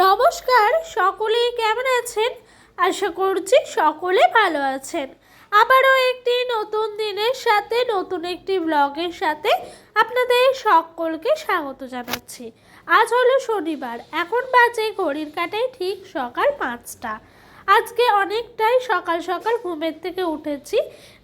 নমস্কার, সকলেই কেমন আছেন? আশা করছি সকলে ভালো আছেন। আবারও একটি নতুন দিনের সাথে নতুন একটি ব্লগের সাথে আপনাদের সকলকে স্বাগত জানাচ্ছি। আজ হলো শনিবার, এখন বাজে ঘড়ির কাঁটায় ঠিক সকাল 5টা। আজকে অনেকটাই সকাল সকাল ঘুমের থেকে উঠেছি,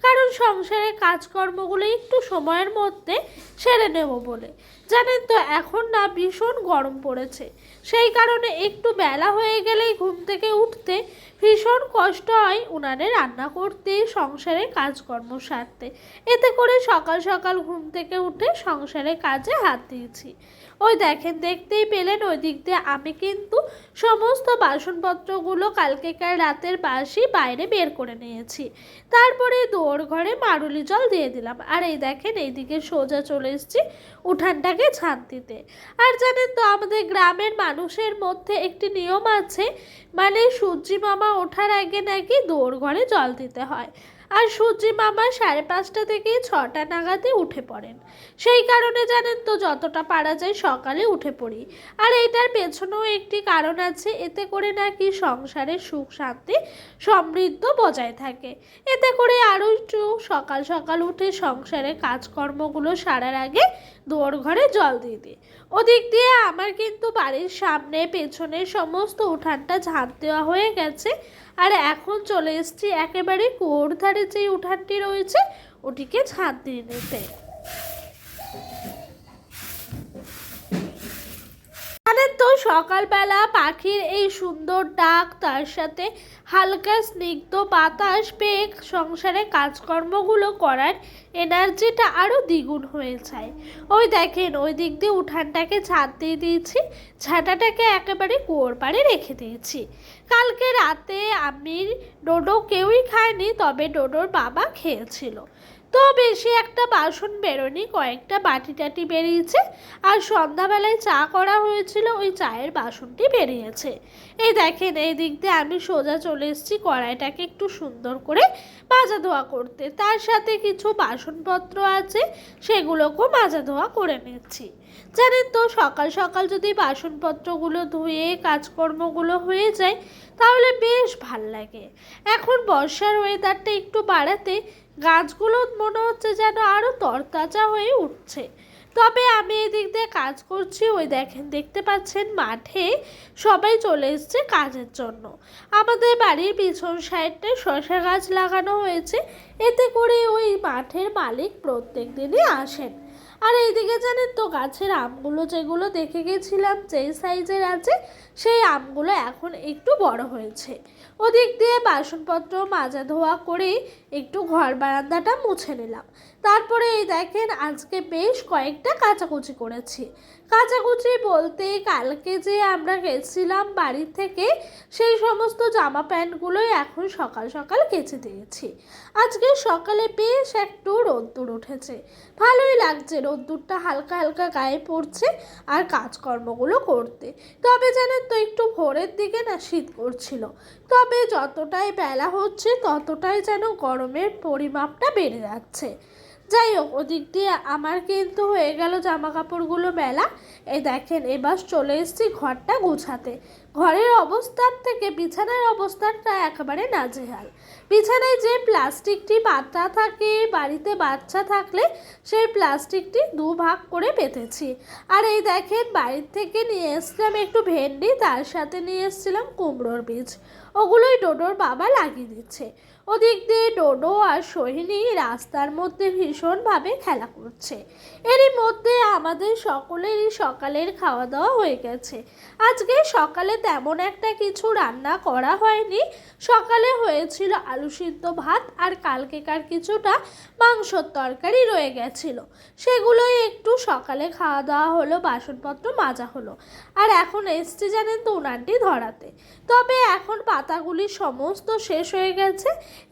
কারণ সংসারের কাজকর্মগুলো একটু সময়ের মধ্যে সেরে নেব বলে। জানেন তো, এখন না ভীষণ গরম পড়েছে, সেই কারণে একটু বেলা হয়ে গেলেই ঘুম থেকে উঠতে ভীষণ কষ্ট হয় উনানে রান্না করতে, সংসারের কাজকর্ম সারতে। এতে করে সকাল সকাল ঘুম থেকে উঠে সংসারের কাজে হাত দিয়েছি। ওই দেখেন, দেখতেই পেলেন ওই দিক দিয়ে আমি কিন্তু সমস্ত বাসনপত্রগুলো কালকেকার রাতের বাসি বাইরে বের করে নিয়েছি। তারপরে দৌড় ঘরে মারুলি জল দিয়ে দিলাম, আর এই দেখেন এইদিকে সোজা চলে এসেছি উঠানটাকে ঝাঁট দিতে। আর জানেন তো, আমাদের গ্রামের মানুষের মধ্যে একটি নিয়ম আছে, মানে সূর্যি মামা ওঠার আগে নাকি দৌড় ঘরে জল দিতে হয়। আর সূর্যি মামা 5:30 থেকে 6টা নাগাদই উঠে পড়েন। সেই কারণে জানেন তো, যতটা পারা যায় সকালে উঠে পড়ি। আর এটার পেছনেও একটি কারণ আছে, এতে করে নাকি সংসারের সুখ শান্তি সমৃদ্ধ বজায় থাকে। এতে করে আরও একটু সকাল সকাল উঠে সংসারের কাজকর্মগুলো সারার আগে দৌড় ঘরে জল দিয়ে দিই। ওদিক দিয়ে আমার কিন্তু বাড়ির সামনে পেছনে সমস্ত উঠানটা ঝাঁট দেওয়া হয়ে গেছে। আর এখন চলে এসেছি একেবারে কুয়োর ধারে যে উঠানটি রয়েছে ওটিকে ঝাঁট দিয়ে নিতে। জানেন তো, সকালবেলা পাখির এই সুন্দর ডাক, তার সাথে হালকা স্নিগ্ধ বাতাস পেয়ে সংসারে কাজকর্মগুলো করার এনার্জিটা আরও দ্বিগুণ হয়ে যায়। ওই দেখেন ওই দিক দিয়ে উঠানটাকে ঝাঁট দিয়ে দিয়েছি, ঝাঁটাটাকে একেবারে কুয়োর পাড়ে রেখে দিয়েছি। কালকে রাতে আমি ডোডো কেউই খায়নি, তবে ডোডোর বাবা খেয়েছিল। তো বেশি একটা বাসন বেরোনি, কয়েকটা বাটি টাটি বেরিয়েছে। আর সন্ধ্যাবেলায় চা করা হয়েছিল, ওই চায়ের বাসনটি বেরিয়েছে। এই দেখেন এই দিক দিয়ে আমি সোজা চলে এসেছি কড়াইটাকে একটু সুন্দর করে মাজা ধোয়া করতে। তার সাথে কিছু বাসনপত্র আছে, সেগুলোকেও মাজা ধোয়া করে নিচ্ছি। জানেন তো, সকাল সকাল যদি বাসনপত্রগুলো ধুয়ে কাজকর্মগুলো হয়ে যায় তাহলে বেশ ভাল লাগে। এখন বর্ষার ওয়েদারটা একটু বাড়াতে গাছগুলো মনে হচ্ছে যেন আরও তরতাজা হয়ে উঠছে। তবে আমি এদিক দিয়ে কাজ করছি। ওই দেখেন, দেখতে পাচ্ছেন মাঠে সবাই চলে এসছে কাজের জন্য। আমাদের বাড়ির পিছন সাইডে শসা গাছ লাগানো হয়েছে, এতে করে ওই মাঠের মালিক প্রত্যেক দিনই আসেন। আর এইদিকে জানেন তো, গাছের আমগুলো যেগুলো দেখে গেছিলাম যেই সাইজের আছে, সেই আমগুলো এখন একটু বড় হয়েছে। ওদিক দিয়ে বাসনপত্র মাজা ধোয়া করে একটু ঘর বারান্দাটা মুছে নিলাম। তারপরে এই দেখেন আজকে বেশ কয়েকটা কাচাকুচি করেছি। কাচাকুচি বলতে, কালকে যে আমরা গেছিলাম বাড়ি থেকে, সেই সমস্ত জামা প্যান্টগুলোই এখন সকাল সকাল কেচে দিয়েছি। আজকে সকালে বেশ একটু রোদ্দুর উঠেছে, ভালোই লাগছে, রোদ্দুরটা হালকা হালকা গায়ে পড়ছে আর কাজকর্মগুলো করতে। তবে জানেন তো, একটু ভোরের দিকে না শীত করছিল, তবে যতটাই বেলা হচ্ছে ততটাই যেন গরমের পরিমাপটা বেড়ে যাচ্ছে। যাই হোক, ওদিক দিয়ে আমার কিন্তু হয়ে গেল জামা কাপড়গুলো মেলা। এই দেখেন এবার চলে এসেছি ঘরটা গুছাতে। ঘরের অবস্থান থেকে বিছানার অবস্থানটা একেবারে নাজেহাল। বিছানায় যে প্লাস্টিকটি পাতা থাকে, বাড়িতে বাচ্চা থাকলে সেই প্লাস্টিকটি 2 ভাগ করে পেতেছি। আর এই দেখেন বাড়ির থেকে নিয়ে এসছিলাম একটু ভেন্ডি, তার সাথে নিয়ে এসছিলাম কুমড়োর বীজ। ওগুলোই ডোডোর বাবা লাগিয়ে দিচ্ছে। ওদিক দিয়ে ডোডো আর সোহিনী রাস্তার মধ্যে ভীষণভাবে খেলা করছে। এরই মধ্যে আমাদের সকলেরই সকালের খাওয়া দাওয়া হয়ে গেছে। আজকে সকালে তেমন একটা কিছু রান্না করা হয়নি। সকালে হয়েছিল আলু সিদ্ধ ভাত, আর কালকেকার কিছুটা মাংসর তরকারি রয়ে গেছিল, সেগুলোই একটু সকালে খাওয়া দাওয়া হলো, বাসনপত্র মাজা হলো। আর এখন এসছি জানেন তো উনানটি ধরাতে। তবে এখন পাতাগুলি সমস্ত শেষ হয়ে গেছে।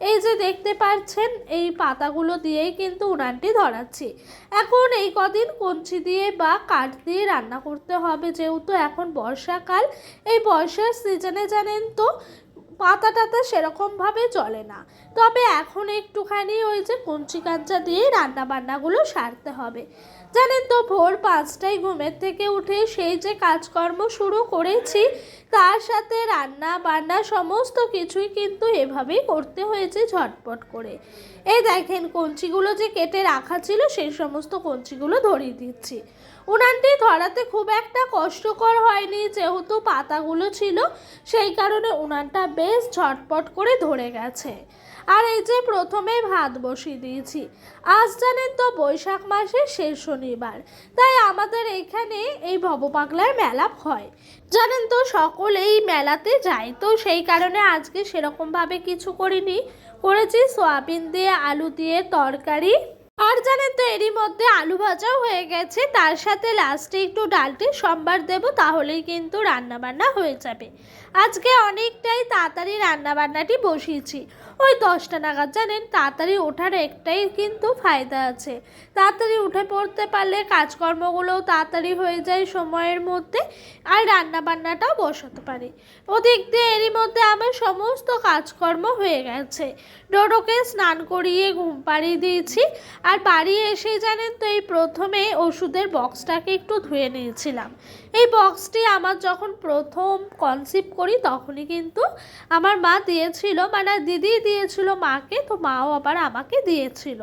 এই যে দেখতে পাচ্ছেন, এই পাতাগুলো দিয়েই কিন্তু উনানটি ধরাচ্ছি। এখন এই কদিন কঞ্চি দিয়ে বা কাঠ দিয়ে রান্না করতে হবে, যেহেতু এখন বর্ষাকাল। এই বর্ষার সিজনে জানেন তো পাতা টাতা সেরকমভাবে চলে না। তবে এখন একটুখানি ওই যে কঞ্চি কাঞ্চা দিয়ে রান্না বান্নাগুলো সারতে হবে। জানেন তো ভোর 5টায় ঘুমের থেকে উঠে সেই যে কাজকর্ম শুরু করেছি, তার সাথে রান্না বান্না সমস্ত কিছুই কিন্তু এভাবেই করতে হয়েছে ঝটপট করে। এই দেখেন কঞ্চিগুলো যে কেটে রাখা ছিল সেই সমস্ত কঞ্চিগুলো ধরিয়ে দিচ্ছি। উনানটি ধরাতে খুব একটা কষ্টকর হয়নি, যেহেতু পাতাগুলো ছিল সেই কারণে উনানটা বেশ ঝটপট করে ধরে গেছে। আর এই যে প্রথমে ভাত বসিয়ে দিয়েছি। আজ জানেন তো বৈশাখ মাসের শেষ শনিবার, তাই আমাদের এখানে এই ভবপাগলার মেলা হয়। জানেন তো সকলেই মেলাতে যায়, তো সেই কারণে আজকে সেরকমভাবে কিছু করিনি, করেছি সয়াবিন দিয়ে আলু দিয়ে তরকারি। আর জানেন তো এরই মধ্যে আলু ভাজাও হয়ে গেছে, তার সাথে লাস্টে একটু ডালটি সম্বার দেব, তাহলেই কিন্তু রান্নাবান্না হয়ে যাবে। আজকে অনেকটাই তাড়াতাড়ি রান্নাবান্নাটি বসিয়েছি, ওই 10টা নাগাদ। জানেন তাড়াতাড়ি ওঠার একটাই কিন্তু ফায়দা আছে, তাড়াতাড়ি উঠে পড়তে পারলে কাজকর্মগুলোও তাড়াতাড়ি হয়ে যায় সময়ের মধ্যে, আর রান্নাবান্নাটাও বসাতে পারি। ওদিক দিয়ে এরই মধ্যে আমার সমস্ত কাজকর্ম হয়ে গেছে। ডোডোকে স্নান করিয়ে ঘুম পাড়িয়ে দিয়েছি। আর বাড়ি এসে জানেন তো এই প্রথমে ওষুধের বক্সটাকে একটু ধুয়ে নিয়েছিলাম। এই বক্সটি আমার যখন প্রথম কনসিভ করি তখনই কিন্তু আমার মা দিয়েছিল, মানে দিদি দিয়েছিল মাকে, তো মাও আবার আমাকে দিয়েছিল।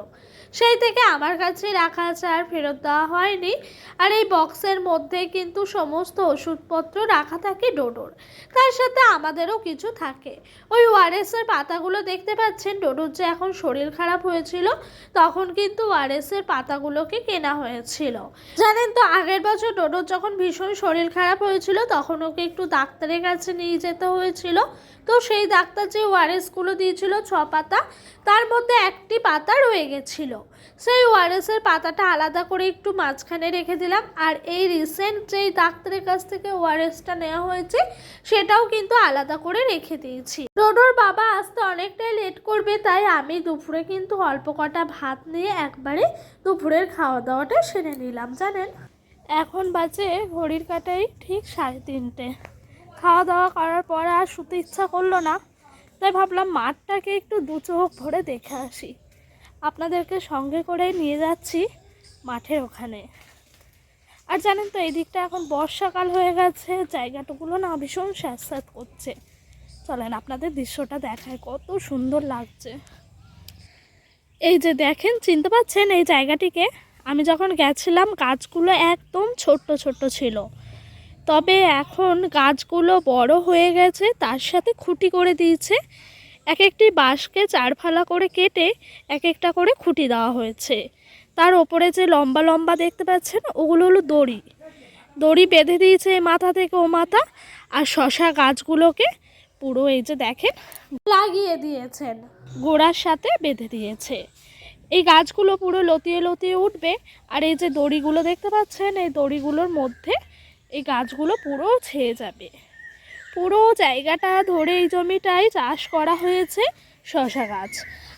সেই থেকে আমার কাছে রাখা আছে, আর ফেরত দেওয়া হয়নি। আর এই বক্সের মধ্যে কিন্তু সমস্ত ওষুধপত্র রাখা থাকে ডোডোর, তার সাথে আমাদেরও কিছু থাকে। ওই ওআরএসের পাতাগুলো দেখতে পাচ্ছেন, ডোডোর যে এখন শরীর খারাপ হয়েছিল তখন কিন্তু ওআরএসের পাতাগুলোকে কেনা হয়েছিল। জানেন তো আগের বছর ডোডোর যখন ভীষণ শরীর খারাপ হয়েছিল তখন ওকে একটু ডাক্তারের কাছে নিয়ে যেতে হয়েছিল। তো সেই ডাক্তার যে ওআরএসগুলো দিয়েছিল 6 পাতা, তার মধ্যে একটি পাতা রয়ে গেছিলো। সেই ওআরএসের পাতাটা আলাদা করে একটু মাঝখানে রেখে দিলাম। আর এই রিসেন্ট যেই ডাক্তারের কাছ থেকে ওআরএসটা নেওয়া হয়েছে সেটাও কিন্তু আলাদা করে রেখে দিয়েছি। ডোডোর বাবা আসতে অনেকটাই লেট করবে, তাই আমি দুপুরে কিন্তু অল্প কটা ভাত নিয়ে একবারে দুপুরের খাওয়া দাওয়াটা সেরে নিলাম। জানেন এখন বাজে ঘড়ির কাঁটায় ঠিক 3:30। খাওয়া দাওয়া করার পর আর শুতে ইচ্ছা করলো না, তাই ভাবলাম মাঠটাকে একটু দু চোখ ভরে দেখে আসি। আপনাদেরকে সঙ্গে করে নিয়ে যাচ্ছি মাঠের ওখানে। আর জানেন তো এই দিকটা এখন বর্ষাকাল হয়ে গেছে, জায়গাটুকুলো না ভীষণ স্যাঁতস্যাঁত করছে। চলেন আপনাদের দৃশ্যটা দেখায়, কত সুন্দর লাগছে। এই যে দেখেন, চিনতে পাচ্ছেন এই জায়গাটিকে? আমি যখন গেছিলাম গাছগুলো একদম ছোট্ট ছোট্ট ছিল, তবে এখন গাছগুলো বড় হয়ে গেছে, তার সাথে খুঁটি করে দিয়েছে। এক একটি বাঁশকে 4 ফালা করে কেটে এক একটা করে খুঁটি দেওয়া হয়েছে। তার ওপরে যে লম্বা লম্বা দেখতে পাচ্ছেন ওগুলো হলো দড়ি, দড়ি বেঁধে দিয়েছে মাথা থেকে ও মাথা। আর শশা গাছগুলোকে পুরো এই যে দেখেন লাগিয়ে দিয়েছেন, গোড়ার সাথে বেঁধে দিয়েছে। এই গাছগুলো পুরো লতিয়ে লতিয়ে উঠবে। আর এই যে দড়িগুলো দেখতে পাচ্ছেন, এই দড়িগুলোর মধ্যে এই গাছগুলো পুরো ছেয়ে যাবে। পুরো জায়গাটা ধরে এই জমিটায় চাষ করা হয়েছে শশা গাছ।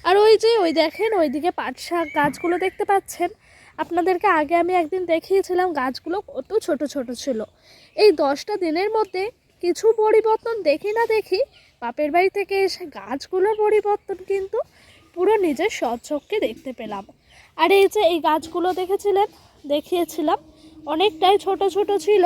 আর ওই যে ওই দেখেন ওইদিকে পাট শাক গাছগুলো দেখতে পাচ্ছেন, আপনাদেরকে আগে আমি একদিন দেখিয়েছিলাম গাছগুলো কত ছোট ছোট ছিল। এই 10টা দিনের মধ্যে কিছু পরিবর্তন দেখি না দেখি, বাপের বাড়ি থেকে এসে গাছগুলোর পরিবর্তন কিন্তু পুরো নিজের স্বচক্ষে দেখতে পেলাম। আর এই যে এই গাছগুলো দেখিয়েছিলাম অনেকটাই ছোট ছোট ছিল,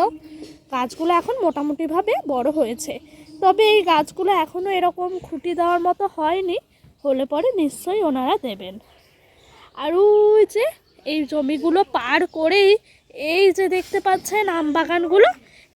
গাছগুলো এখন মোটামুটিভাবে বড় হয়েছে। তবে এই গাছগুলো এখনও এরকম খুঁটি দেওয়ার মতো হয়নি, হলে পরে নিশ্চয়ই ওনারা দেবেন। আর ওই যে এই জমিগুলো পার করেই এই যে দেখতে পাচ্ছেন আম বাগানগুলো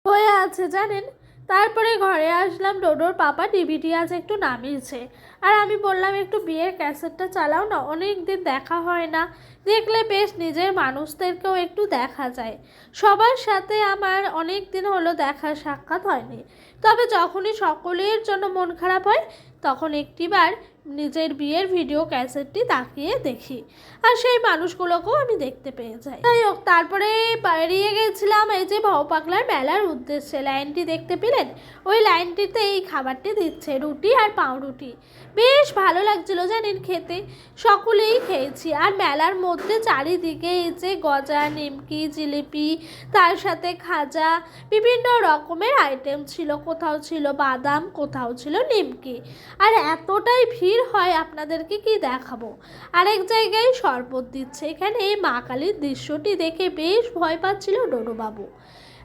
হয়ে আছে। জানেন তারপরে ঘরে আসলাম, ডোডোর পাপা ডিভিডি আজ একটু নামিয়েছে। আর আমি বললাম একটু বিয়ের ক্যাসেটটা চালাও না, অনেক দিন দেখা হয় না, দেখলে বেশ নিজের মানুষদেরকেও একটু দেখা যায়। সবার সাথে আমার অনেক দিন হলো দেখা সাক্ষাৎ হয়নি, তবে যখনই সকলের জন্য মন খারাপ হয় তখন একটিবার নিজের বিয়ের ভিডিও ক্যাসেটটি তাকিয়ে দেখি, আর সেই মানুষগুলোকেও আমি দেখতে পেয়ে যাই। যাই হোক, তারপরে বেরিয়ে গেছিলাম এই যে ভাও-পাগলার মেলার উদ্দেশ্যে। লাইনটি দেখতে পেলেন? ওই লাইনটিতে এই খাবারটি দিচ্ছে, রুটি আর পাউরুটি। বেশ ভালো লাগছিল জানেন খেতে, সকলেই খেয়েছি। আর মেলার মধ্যে চারিদিকে এই যে গজা, নিমকি, জিলিপি, তার সাথে খাজা, বিভিন্ন রকমের আইটেম ছিল। কোথাও ছিল বাদাম, কোথাও ছিল নিমকি। আর এতটাই ভিড় হয়, আপনাদেরকে কি দেখাবো। আরেক জায়গায় শরবত দিচ্ছে। এখানে এই মা কালীর দৃশ্যটি দেখে বেশ ভয় পাচ্ছিল ডোডোবাবু।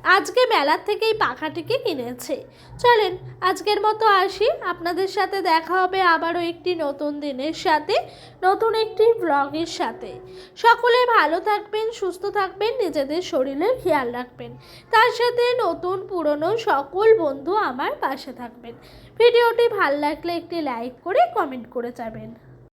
আজকে মেলার থেকে এই পাখাটিকে কিনেছে। চলেন আজকের মতো আসি, আপনাদের সাথে দেখা হবে আবারও একটি নতুন দিনের সাথে, নতুন একটি ব্লগের সাথে। সকলে ভালো থাকবেন, সুস্থ থাকবেন, নিজেদের শরীরের খেয়াল রাখবেন। তার সাথে নতুন পুরনো সকল বন্ধু আমার পাশে থাকবেন। ভিডিওটি ভালো লাগলে একটি লাইক করে কমেন্ট করে যাবেন।